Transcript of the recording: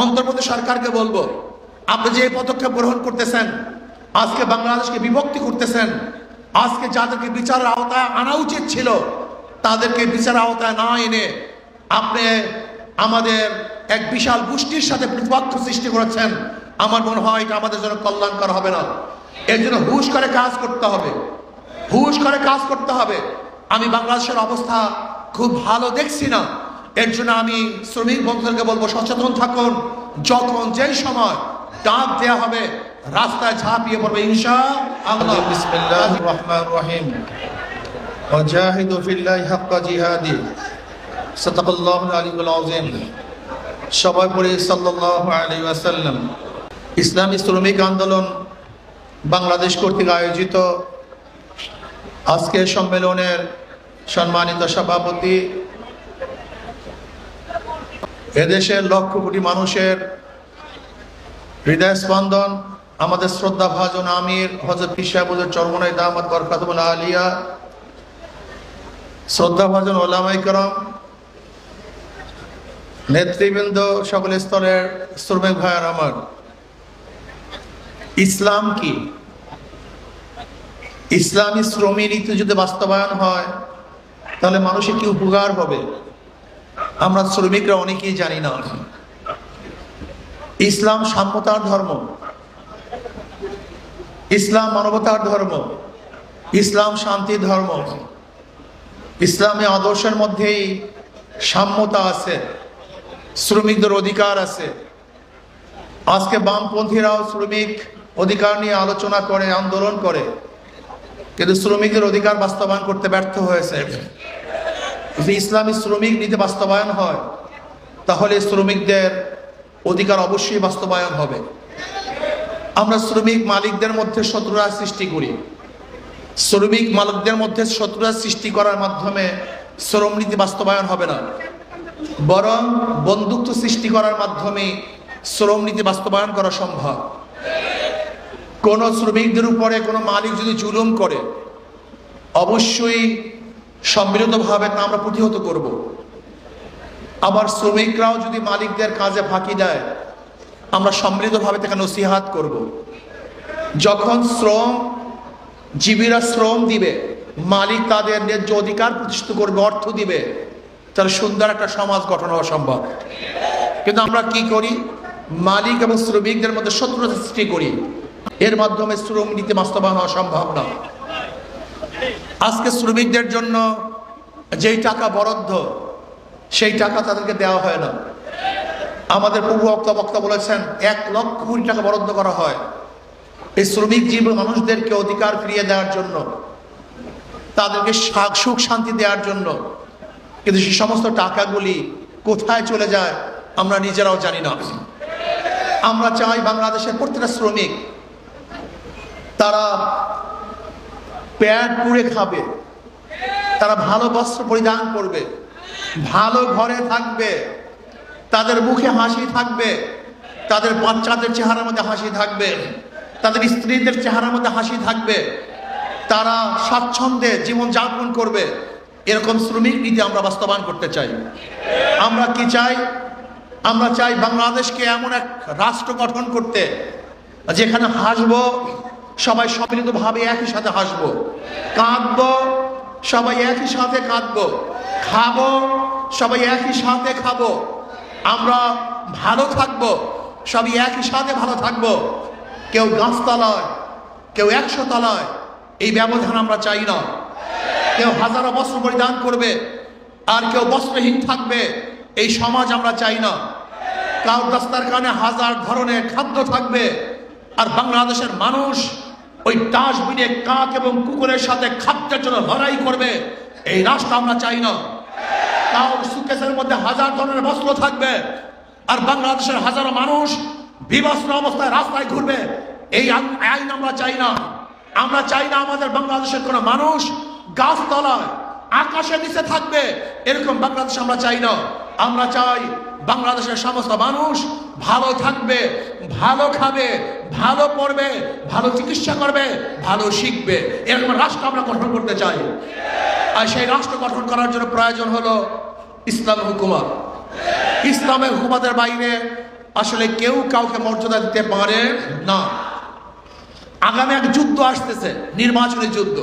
অন্তর্বর্তী সরকারকে বলবো, আপনি যে পদক্ষেপ গ্রহণ করতেছেন, আজকে বাংলাদেশকে বিভক্তি করতেছেন, আজকে যাদেরকে বিচারের আওতায় আনা উচিত ছিল তাদেরকে বিচারের আওতায় না এনে আপনি আমাদের এক বিশাল গোষ্ঠীর সাথে প্রতিপক্ষ সৃষ্টি করেছেন। আমার মনে হয় এটা আমাদের জন্য কল্যাণকর হবে না। এর জন্য হুঁশ করে কাজ করতে হবে, হুঁশ করে কাজ করতে হবে। আমি বাংলাদেশের অবস্থা খুব ভালো দেখছি না। এর জন্য আমি শ্রমিক বন্ধুদেরকে বলবো, সচেতন থাকুন। যখন যেই সময় ডাক দেয়া হবে রাস্তায় ঝাঁপিয়ে পড়বে ইনশাআল্লাহ। বিসমিল্লাহির রহমানির রহিম। ওয়াজাহিদু ফিল্লাহি হাক্কা জিহাদি। সাদাকাল্লাহুল আলিয়্যুল আযীম। সবাই পড়ে সাল্লাল্লাহু আলাইহি ওয়াসাল্লাম। ইসলামী শ্রমিক আন্দোলন বাংলাদেশ কর্তৃক আয়োজিত আজকের সম্মেলনের সম্মানিত সভাপতি, এদেশের লক্ষ কোটি মানুষের হৃদয় স্পন্দন, আমাদের শ্রদ্ধাভাজন আমির হযরত পীর সাহেব হুজুর চরমনাই দামাত বরকাতুহুল আলিয়া, শ্রদ্ধাভাজন ওলামায়ে কেরাম, নেতৃবৃন্দ, সকল স্তরের শ্রমিক ভাইয়ের আমার, ইসলাম কি? ইসলামী শ্রমিক নীতি যদি বাস্তবায়ন হয় তাহলে মানুষের কি উপকার হবে আমরা শ্রমিকরা অনেকেই জানি না। ইসলাম সাম্যতার ধর্ম, ইসলাম মানবতার ধর্ম, ইসলাম শান্তির ধর্ম। ইসলামী আদর্শের মধ্যেই সাম্যতা আছে, শ্রমিকদের অধিকার আছে। আজকে বামপন্থীরাও শ্রমিক অধিকার নিয়ে আলোচনা করে, আন্দোলন করে, কিন্তু শ্রমিকদের অধিকার বাস্তবায়ন করতে ব্যর্থ হয়েছে। যদি ইসলামী শ্রমিক নীতি বাস্তবায়ন হয় তাহলে শ্রমিকদের অধিকার অবশ্যই বাস্তবায়ন হবে। আমরা শ্রমিক মালিকদের মধ্যে শত্রুতা সৃষ্টি করি। শ্রমিক মালিকদের মধ্যে শত্রুতা সৃষ্টি করার মাধ্যমে শ্রম নীতি বাস্তবায়ন হবে না, বরং বন্ধুত্ব সৃষ্টি করার মাধ্যমে শ্রম নীতি বাস্তবায়ন করা সম্ভব। কোন শ্রমিকদের উপরে কোনো মালিক যদি জুলুম করে অবশ্যই সম্মিলিতভাবে তা আমরা প্রতিহত করব। আবার শ্রমিকরাও যদি মালিকদের কাজে ফাঁকি দেয় আমরা সম্মিলিতভাবে তাকে নসিহাত করব। যখন জীবীরা শ্রম দিবে, মালিক তাদের ন্যায্য অধিকার প্রতিষ্ঠিত করবে, অর্থ দিবে, তাহলে সুন্দর একটা সমাজ গঠন হওয়া সম্ভব। কিন্তু আমরা কি করি? মালিক এবং শ্রমিকদের মধ্যে শত্রুতা সৃষ্টি করি, এর মাধ্যমে শ্রম নীতি বাস্তবায়ন হওয়া সম্ভব না। আজকে শ্রমিকদের জন্য যেই টাকা বরাদ্দ, সেই টাকা তাদেরকে দেওয়া হয় না। আমাদের পূর্ব বক্তা বলেছেন 1 লক্ষ কোটি টাকা বরাদ্দ করা হয় এই শ্রমিক জীবন মানুষদেরকে অধিকার ফিরিয়ে দেওয়ার জন্য, তাদেরকে সুখ শান্তি দেওয়ার জন্য। কিন্তু সেই সমস্ত টাকাগুলি কোথায় চলে যায় আমরা নিজেরাও জানি না। আমরা চাই বাংলাদেশের প্রত্যেকটা শ্রমিক তারা পেট পুড়ে খাবে, তারা ভালো বস্ত্র পরিধান করবে, ভালো ঘরে থাকবে, তাদের মুখে হাসি থাকবে, তাদের বাচ্চাদের চেহারার মধ্যে হাসি থাকবে, তাদের স্ত্রীদের চেহারার মধ্যে হাসি থাকবে, তারা স্বাচ্ছন্দ্যে জীবন যাপন করবে। এরকম শ্রমিক নীতি আমরা বাস্তবায়ন করতে চাই। আমরা কি চাই? আমরা চাই বাংলাদেশকে এমন এক রাষ্ট্র গঠন করতে যেখানে হাসবো সবাই সম্মিলিতভাবে একই সাথে হাসবো, কাঁদবো সবাই একই সাথে কাঁদবো, খাবো সবাই একই সাথে খাবো, আমরা ভালো থাকবো সবাই একই সাথে ভালো থাকবো। কেউ গাছতলায়, কেউ 100 তলায়, এই ব্যবধান আমরা চাই না। কেউ হাজারো বস্ত্র পরিধান করবে আর কেউ বস্ত্রহীন থাকবে, এই সমাজ আমরা চাই না। কারোর দস্তারখানে হাজার ধরনের খাদ্য থাকবে আর বাংলাদেশের মানুষ ওই ডাস্টবিনে কাক এবং কুকুরের সাথে খাদ্যের জন্য লড়াই করবে, এই রাষ্ট্র আমরা চাই না। কারোর সুটকেসের মধ্যে হাজার ধরনের বস্ত্র থাকবে আর বাংলাদেশের হাজারো মানুষ বিবস্ত্র অবস্থায় রাস্তায় ঘুরবে, এই আইন আমরা চাই না। আমরা চাই না আমাদের বাংলাদেশের কোনো মানুষ গাছতলায় আকাশের নিচে থাকবে, এরকম বাংলাদেশ আমরা চাই না। আমরা চাই বাংলাদেশের সমস্ত মানুষ ভালো থাকবে, ভালো খাবে, ভালো পড়বে, ভালো চিকিৎসা করবে, ভালো শিখবে, এরকম রাষ্ট্র আমরা গঠন করতে চাই। আর সেই রাষ্ট্র গঠন করার জন্য প্রয়োজন হলো ইসলামের হুকুমত। ইসলামের হুকুমতের বাইরে আসলে কেউ কাউকে মর্যাদা দিতে পারে না। আগামী এক যুদ্ধ আসতেছে, নির্বাচনী যুদ্ধ।